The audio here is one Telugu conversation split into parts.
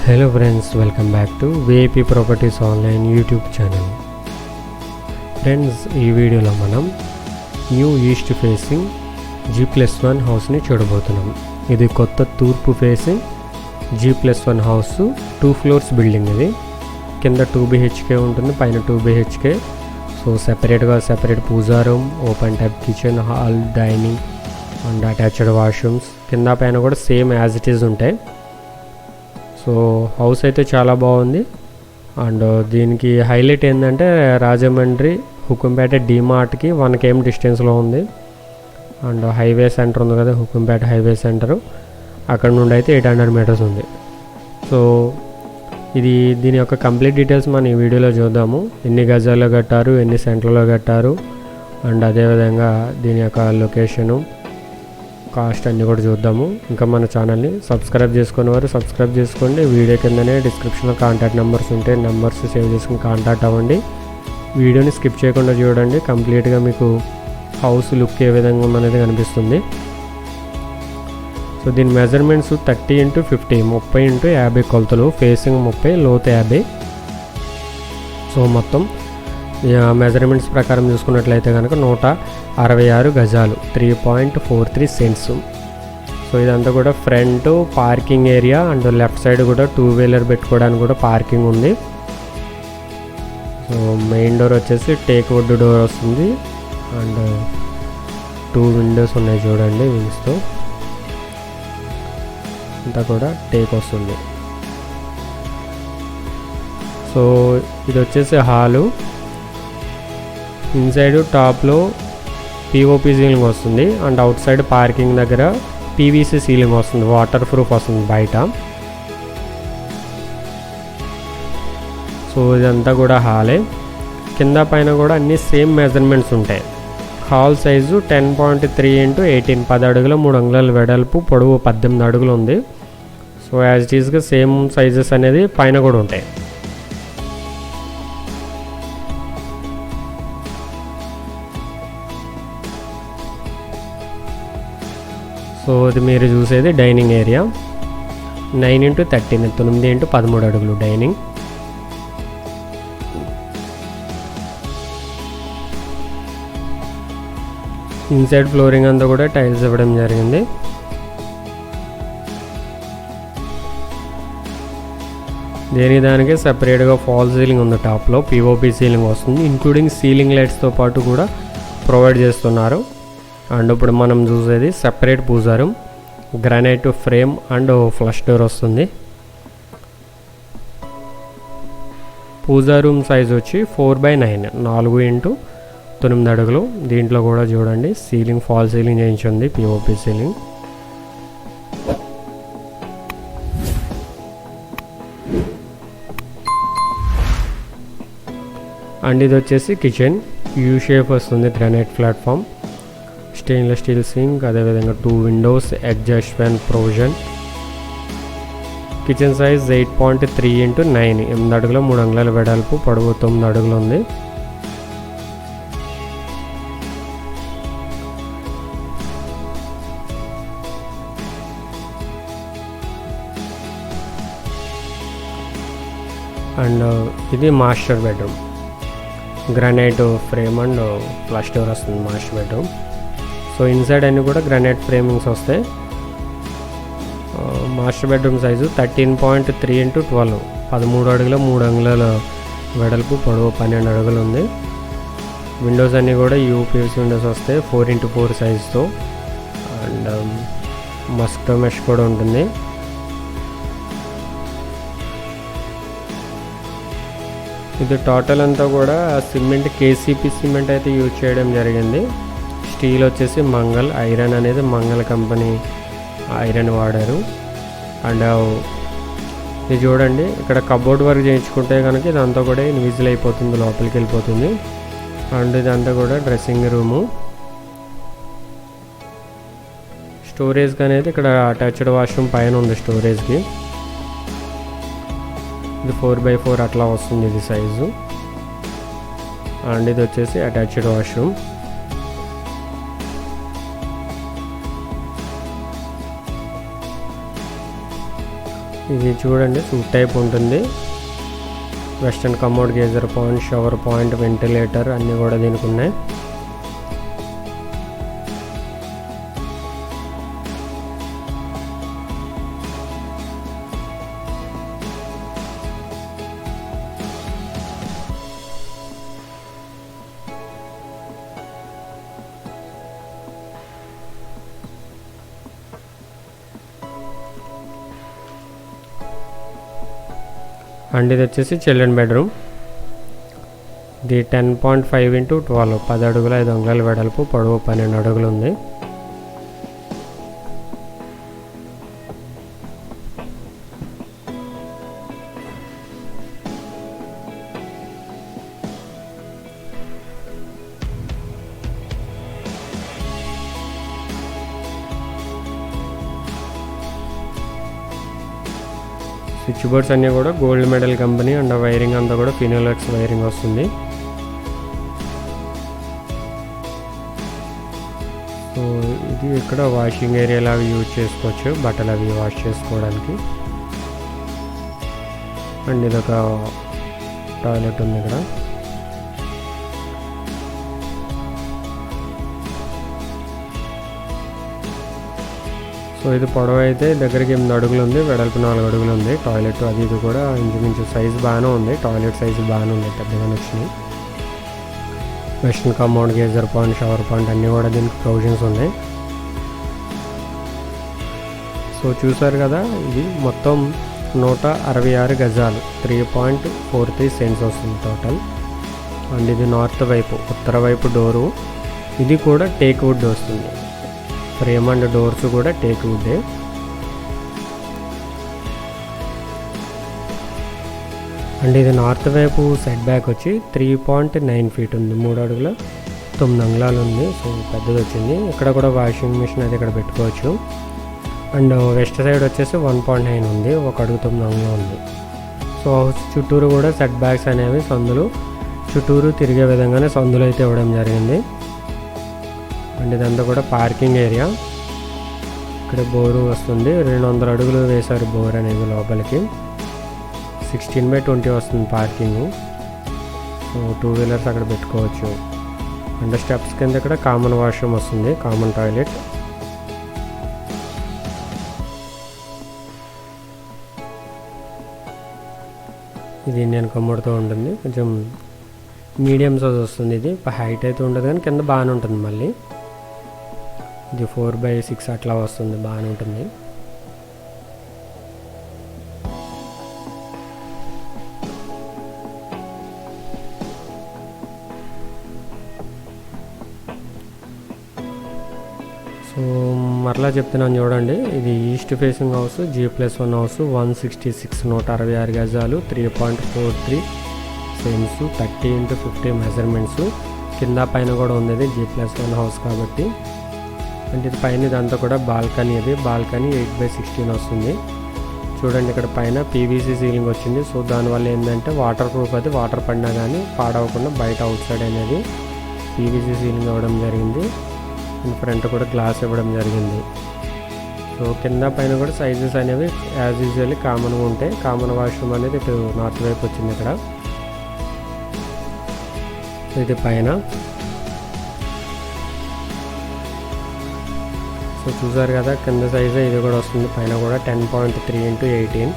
Hello friends, welcome back to VIP properties online YouTube channel. Friends, ఈ వీడియోలో మనం న్యూ ఈస్ట్ ఫేసింగ్ G+1 హౌస్ని చూడబోతున్నాం. ఇది కొత్త తూర్పు facing G+1 house, 2 floors building. ఇది కింద 2 BHK ఉంటుంది, పైన 2 BHK. So separate puja room, open type kitchen, hall, dining and attached washrooms. కింద పైన కూడా సేమ్ యాజ్ ఇట్ ఈజ్ ఉంటాయి. సో హౌస్ అయితే చాలా బాగుంది. అండ్ దీనికి హైలైట్ ఏంటంటే రాజమండ్రి హుకుంపేట డిమార్ట్కి 1 km డిస్టెన్స్లో ఉంది. అండ్ హైవే సెంటర్ ఉంది కదా, హుకుంపేట హైవే సెంటరు, అక్కడ నుండి అయితే 800 meters ఉంది. సో దీని యొక్క కంప్లీట్ డీటెయిల్స్ మనం ఈ వీడియోలో చూద్దాము. ఎన్ని గజాల్లో కట్టారు, ఎన్ని సెంటర్లో కట్టారు, అండ్ అదేవిధంగా దీని యొక్క లొకేషను, కాస్ట్ అన్నీ కూడా చూద్దాము. ఇంకా మన ఛానల్ని సబ్స్క్రైబ్ చేసుకునే వారు సబ్స్క్రైబ్ చేసుకోండి. వీడియో కిందనే డిస్క్రిప్షన్లో కాంటాక్ట్ నెంబర్స్ ఉంటాయి, నెంబర్స్ సేవ్ చేసుకుని కాంటాక్ట్ అవ్వండి. వీడియోని స్కిప్ చేయకుండా చూడండి. కంప్లీట్గా మీకు హౌస్ లుక్ ఏ విధంగా ఉందనేది కనిపిస్తుంది. సో దీని మెజర్మెంట్స్ 30 x 50, 30 x 50 కొలతలు. ఫేసింగ్ 30, లోతు 50. సో మొత్తం మెజర్మెంట్స్ ప్రకారం చూసుకున్నట్లయితే కనుక 166 గజాలు, 3.43 సెంట్స్. సో ఇదంతా కూడా front parking area, and left side కూడా 2-wheeler పెట్టుకోవడానికి కూడా పార్కింగ్ ఉంది. సో మెయిన్ డోర్ వచ్చేసి టేక్ వుడ్ డోర్ వస్తుంది, అండ్ 2 windows ఉన్నాయి చూడండి, వింగ్స్తో అంతా కూడా టేక్ వస్తుంది. సో ఇది వచ్చేసి హాలు. ఇన్సైడ్ టాప్లో POP సీలింగ్ వస్తుంది, అండ్ అవుట్ సైడ్ పార్కింగ్ దగ్గర PVC సీలింగ్ వస్తుంది, వాటర్ ప్రూఫ్ వస్తుంది బయట. సో ఇదంతా కూడా హాలే. కింద పైన కూడా అన్ని సేమ్ మెజర్మెంట్స్ ఉంటాయి. హాల్ సైజు 10.3 x 18, 10 అడుగుల 3 అంగుళాల వెడల్పు, పొడవు 18 అడుగులు ఉంది. సో యాజ్ ఇట్ ఈస్గా సేమ్ సైజెస్ అనేది పైన కూడా ఉంటాయి. సో ఇది మీరు చూసేది డైనింగ్ ఏరియా. 9 x 13, 9 x 13 అడుగులు డైనింగ్. ఇన్సైడ్ ఫ్లోరింగ్ అంతా కూడా టైల్స్ ఇవ్వడం జరిగింది. దానికి సపరేట్గా ఫాల్ సీలింగ్ ఉంది, టాప్లో POP సీలింగ్ వస్తుంది, ఇంక్లూడింగ్ సీలింగ్ లైట్స్తో పాటు కూడా ప్రొవైడ్ చేస్తున్నారు. అండ్ ఇప్పుడు మనం చూసేది separate puja room, granite frame and flush door వస్తుంది. పూజా రూమ్ సైజ్ వచ్చి 4/9, 4 x 9 అడుగులు. దీంట్లో కూడా చూడండి సీలింగ్ ఫాల్ సీలింగ్ చేయించింది, POP సీలింగ్. అండ్ ఇది వచ్చేసి కిచెన్, యూ షేప్ వస్తుంది, granite platform, stainless steel sync, అదేవిధంగా 2 windows, exhaust fan provision. Kitchen size 8.3 x 9, 8 అడుగుల 3 అంగుళాల వెడల్పు, పొడవు 9 అడుగులు ఉంది. అండ్ ఇది master bedroom, granite frame and flush door వస్తుంది మాస్టర్ బెడ్రూమ్. సో ఇన్సైడ్ అన్నీ కూడా గ్రానైట్ ఫ్రేమింగ్స్ వస్తాయి. మాస్టర్ బెడ్రూమ్ సైజు 13.3 x 12, 13 అడుగుల 3 అంగుళాల వెడల్పు, పొడవు 12 అడుగులు ఉంది. విండోస్ అన్నీ కూడా UPVC విండోస్ వస్తాయి, 4 x 4 సైజుతో. అండ్ మస్కిటో మెష్ కూడా ఉంటుంది. ఇది టోటల్ అంతా కూడా సిమెంట్, KCP సిమెంట్ అయితే యూజ్ చేయడం జరిగింది. స్టీల్ వచ్చేసి మంగళ్, ఐరన్ అనేది మంగళ కంపెనీ ఐరన్ వాడారు. అండ్ ఇది చూడండి, ఇక్కడ కబోర్డ్ వర్క్ చేయించుకుంటే కనుక ఇదంతా కూడా ఇన్విజిల్ అయిపోతుంది, లోపలికి వెళ్ళిపోతుంది. అండ్ ఇదంతా కూడా డ్రెస్సింగ్ రూము. స్టోరేజ్కి అనేది ఇక్కడ అటాచ్డ్ వాష్రూమ్ పైన ఉంది స్టోరేజ్కి. ఇది 4x4 అట్లా వస్తుంది ఇది సైజు. అండ్ ఇది వచ్చేసి అటాచ్డ్ వాష్రూమ్. ఇది చూడండి సూట్ టైప్ ఉంటుంది. Western commode, geyser point, shower point, ventilator అన్నీ కూడా దీనికి ఉన్నాయి. అండ్ ఇది వచ్చేసి చిల్డ్రన్ బెడ్రూమ్. ఇది 10.5 x 12, 10 అడుగుల 5 అంగుళాల వెడల్పు, పొడవు 12 అడుగులు ఉంది. స్విచ్ బోర్డ్స్ అన్నీ కూడా gold medal company. And wiring అంతా కూడా ఫినోలెక్స్ వైరింగ్ వస్తుంది. సో ఇది ఇక్కడ వాషింగ్ ఏరియా లాగా యూజ్ చేసుకోవచ్చు, బట్టలు అవి వాష్ చేసుకోవడానికి. అండ్ ఇదొక టాయిలెట్ ఉంది ఇక్కడ. సో ఇది పొడవు అయితే దగ్గరికి 8 అడుగులు ఉంది, వెడల్పు 4 అడుగులు ఉంది. టాయిలెట్ అది ఇది కూడా ఇంచుమించు సైజు బాగానే ఉంది. టాయిలెట్ సైజు బాగానే ఉంది, పెద్దగా వచ్చినాయి. Western commode, geyser point, shower point అన్నీ కూడా దీనికి ప్రొవిజన్స్ ఉన్నాయి. సో చూసారు కదా, ఇది మొత్తం 166 గజాలు, 3.43 సెంట్స్ వస్తుంది టోటల్. అండ్ ఇది నార్త్ వైపు, ఉత్తర వైపు డోరు. ఇది కూడా టేక్ వుడ్ వస్తుంది. ఫ్రేమ్ అండ్ డోర్స్ కూడా టేక్ వుడ్డే. అండ్ ఇది నార్త్ వైపు సెట్ బ్యాక్ వచ్చి 3.9 ఫీట్ ఉంది, 3 అడుగుల 9 అంగుళాలు ఉంది. సో పెద్దది వచ్చింది. ఇక్కడ కూడా వాషింగ్ మిషన్ అది ఇక్కడ పెట్టుకోవచ్చు. అండ్ వెస్ట్ సైడ్ వచ్చేసి 1.9 ఉంది, 1 అడుగు 9 అంగుళాలు ఉంది. సో హౌస్ చుట్టూరు కూడా సెట్ బ్యాక్స్ అనేవి సందులు చుట్టూరు తిరిగే విధంగానే సందులు అయితే ఇవ్వడం జరిగింది. అండ్ ఇదంతా కూడా పార్కింగ్ ఏరియా. ఇక్కడ బోరు వస్తుంది, 200 అడుగులు వేశారు బోర్ అనేది లోపలికి. 16/20 వస్తుంది పార్కింగ్. సో 2 వీలర్స్ అక్కడ పెట్టుకోవచ్చు. అండ్ స్టెప్స్ కింద ఇక్కడ కామన్ వాష్రూమ్ వస్తుంది, కామన్ టాయిలెట్. ఇది ఇండియన్ కమోడ్తో ఉంటుంది, కొంచెం మీడియం సైజ్ వస్తుంది. ఇది హైట్ అయితే ఉండదు కానీ కింద బాగానే ఉంటుంది. మళ్ళీ ఇది 4/6 అట్లా వస్తుంది, బాగానే ఉంటుంది. సో మరలా చెప్తున్నాను చూడండి, ఇది east facing house, G+1 house, 166 166 గజాలు, 3.43 సెంట్స్, 30 x 50 మెజర్మెంట్స్. కింద పైన కూడా ఉంది G+1 హౌస్ కాబట్టి. అంటే ఇది పైన ఇదంతా కూడా బాల్కనీ. ఇది బాల్కనీ 8/16 వస్తుంది. చూడండి ఇక్కడ పైన PVC సీలింగ్ వచ్చింది. సో దానివల్ల ఏంటంటే వాటర్ ప్రూఫ్, అది వాటర్ పడినా కానీ పాడవకుండా బయట అవుట్ సైడ్ అనేది PVC సీలింగ్ ఇవ్వడం జరిగింది. అండ్ ఫ్రంట్ కూడా గ్లాస్ ఇవ్వడం జరిగింది. సో కింద పైన కూడా సైజెస్ అనేవి యాజ్ యూజువల్లీ కామన్గా ఉంటాయి. కామన్ వాష్రూమ్ అనేది ఇటు నార్త్ వైపు వచ్చింది ఇక్కడ. ఇది పైన. సో చూసారు కదా, కింద సైజు ఇది కూడా వస్తుంది. పైన కూడా 10.3 x 18.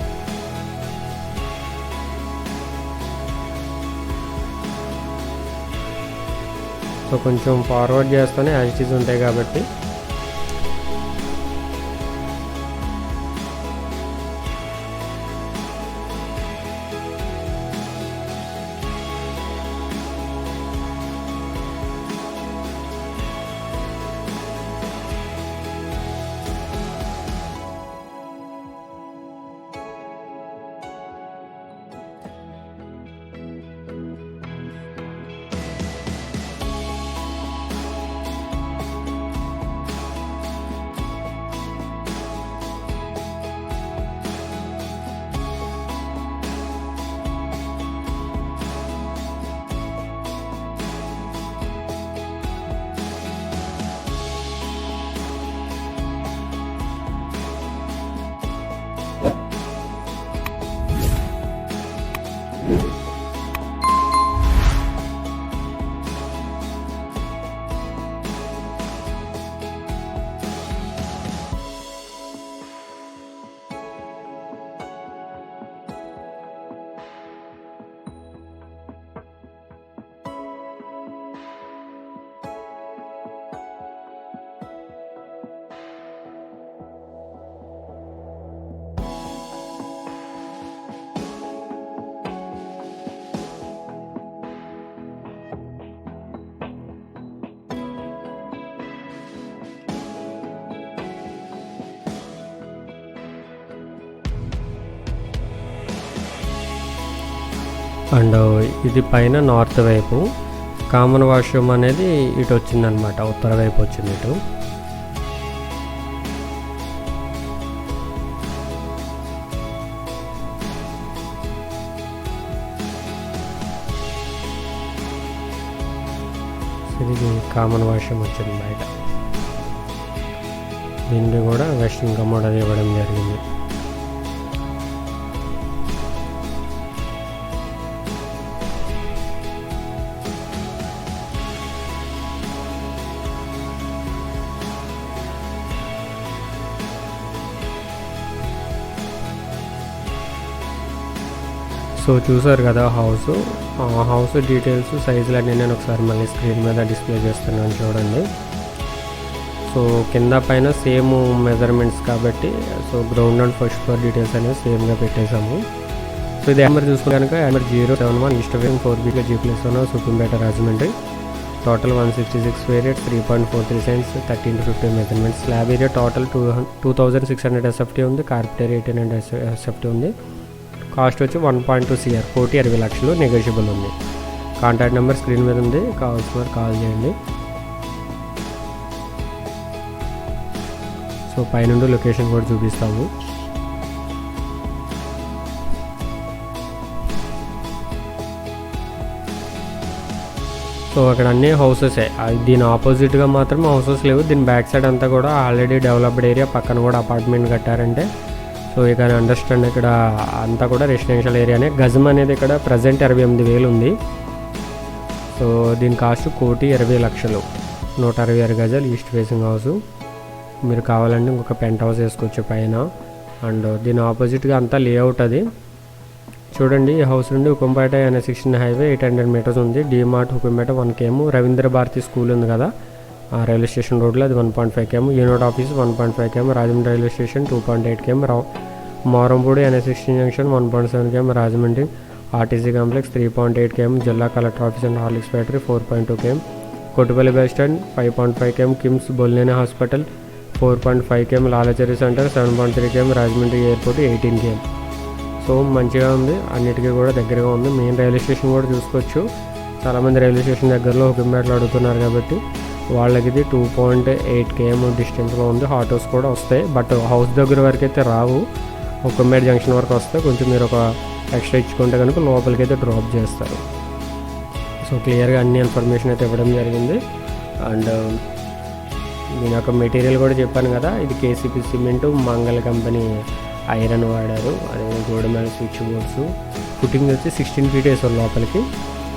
సో కొంచెం ఫార్వర్డ్ చేస్తూనే యాజ్ ఇట్ ఈజ్ ఉంటాయి కాబట్టి. అండ్ ఇది పైన నార్త్ వైపు, కామన్ వాష్రూమ్ అనేది ఇటు వచ్చిందనమాట, ఉత్తర వైపు వచ్చింది ఇటు. ఇది కామన్ వాష్రూమ్ వచ్చింది బయట. దీనికి కూడా వెస్ట్రన్ కమోడ్ అది ఇవ్వడం జరిగింది. సో చూసారు కదా హౌస్ డీటెయిల్స్, సైజులు అన్నీ నేను ఒకసారి మళ్ళీ స్క్రీన్ మీద డిస్ప్లే చేస్తున్నాను చూడండి. సో కింద పైన సేమ్ మెజర్మెంట్స్ కాబట్టి so ground and first floor details అనేవి సేమ్గా పెట్టేశాము. సో ఇది నెంబర్ చూసుకుంటే కనుక number 071 east facing 4B G+1 Sukumpeta Rajahmundry. Total 166 square yard, 3.43 cents, 30x50 measurements. Slab area total 2600 SFT ఉంది. కార్పెట్ ఏరియా 1800 SFT ఉంది. కాస్ట్ వచ్చి 1.2 CR, 1,60,00,000 నెగోషియబుల్ ఉంది. కాంటాక్ట్ నెంబర్ స్క్రీన్ మీద ఉంది, కావాల్సిన వారు కాల్ చేయండి. సో పైనుండి లొకేషన్ కూడా చూపిస్తాము. సో అక్కడ అన్ని హౌసెసే, దీని ఆపోజిట్గా మాత్రం హౌసెస్ లేవు. దీని బ్యాక్ సైడ్ అంతా కూడా ఆల్రెడీ డెవలప్డ్ ఏరియా, పక్కన కూడా అపార్ట్మెంట్ కట్టారంటే సో యూ కెన్ అండర్స్టాండ్. ఇక్కడ అంతా కూడా రెసిడెన్షియల్ ఏరియానే. గజం అనేది ఇక్కడ ప్రజెంట్ 28,000 ఉంది. సో దీని కాస్ట్ 1,20,00,000, 166 గజాలు ఈస్ట్ ఫేసింగ్ హౌస్. మీరు కావాలంటే ఇంకొక పెంట్ హౌస్ వేసుకోవచ్చు పైన. అండ్ దీని ఆపోజిట్గా అంతా లేఅవుట్ అది చూడండి. ఈ హౌస్ నుండి హుకుంపేట NH16 హైవే 800 మీటర్స్ ఉంది. డిమార్ట్ హుకుంపేట 1 km, రవీంద్ర భారతి స్కూల్ ఉంది కదా ఆ రైల్వే స్టేషన్ రోడ్లో, అది 1.5 km, unit office 1.5 km, Rajahmundry railway station 2.8 km, Morampudi NH16 junction 1.7 km, Rajahmundry RTC complex 3.8 km, జిల్లా collector office and Horlicks factory 4.2 km, Kottupalli bus stand 5.5 km, KIMS Bolleni hospital 4.5 km, Lalacheri centre 7.3 km, Rajahmundry airport 18 km. So మంచిగా ఉంది, అన్నిటికీ కూడా దగ్గరగా ఉంది. మెయిన్ రైల్వే స్టేషన్ కూడా చూసుకోవచ్చు. చాలామంది రైల్వే స్టేషన్ దగ్గరలో హుకుంపేటలో అడుగుతున్నారు కాబట్టి వాళ్ళకి ఇది 2.8 km డిస్టెన్స్లో ఉంది. ఆటోస్ కూడా వస్తాయి, బట్ హౌస్ దగ్గర వరకు అయితే రావు. హుకుంపేట జంక్షన్ వరకు వస్తే కొంచెం మీరు ఒక ఎక్స్ట్రా ఇచ్చుకుంటే కనుక లోపలికి అయితే డ్రాప్ చేస్తారు. సో క్లియర్గా అన్ని ఇన్ఫర్మేషన్ అయితే ఇవ్వడం జరిగింది. అండ్ దీని యొక్క మెటీరియల్ కూడా చెప్పాను కదా, ఇది KCP సిమెంటు, మంగళ కంపెనీ ఐరన్ వాడారు. అదే గోడమేల స్విచ్ బోర్డ్స్. ఫుటింగ్ వచ్చి 16 feet వేసారు లోపలికి.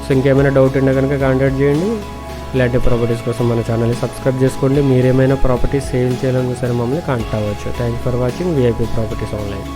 సో ఇంకేమైనా డౌట్ ఉంటే కనుక కాంటాక్ట్ చేయండి. ఇలాంటి ప్రాపర్టీస్ కోసం మన ఛానల్ని సబ్స్క్రైబ్ చేసుకోండి. మీరేమైనా ప్రాపర్టీస్ సేల్ చేయాలన్నా సరే మమ్మల్ని కాంటాక్ట్ అవ్వచ్చు. Thank you for watching VIP properties online.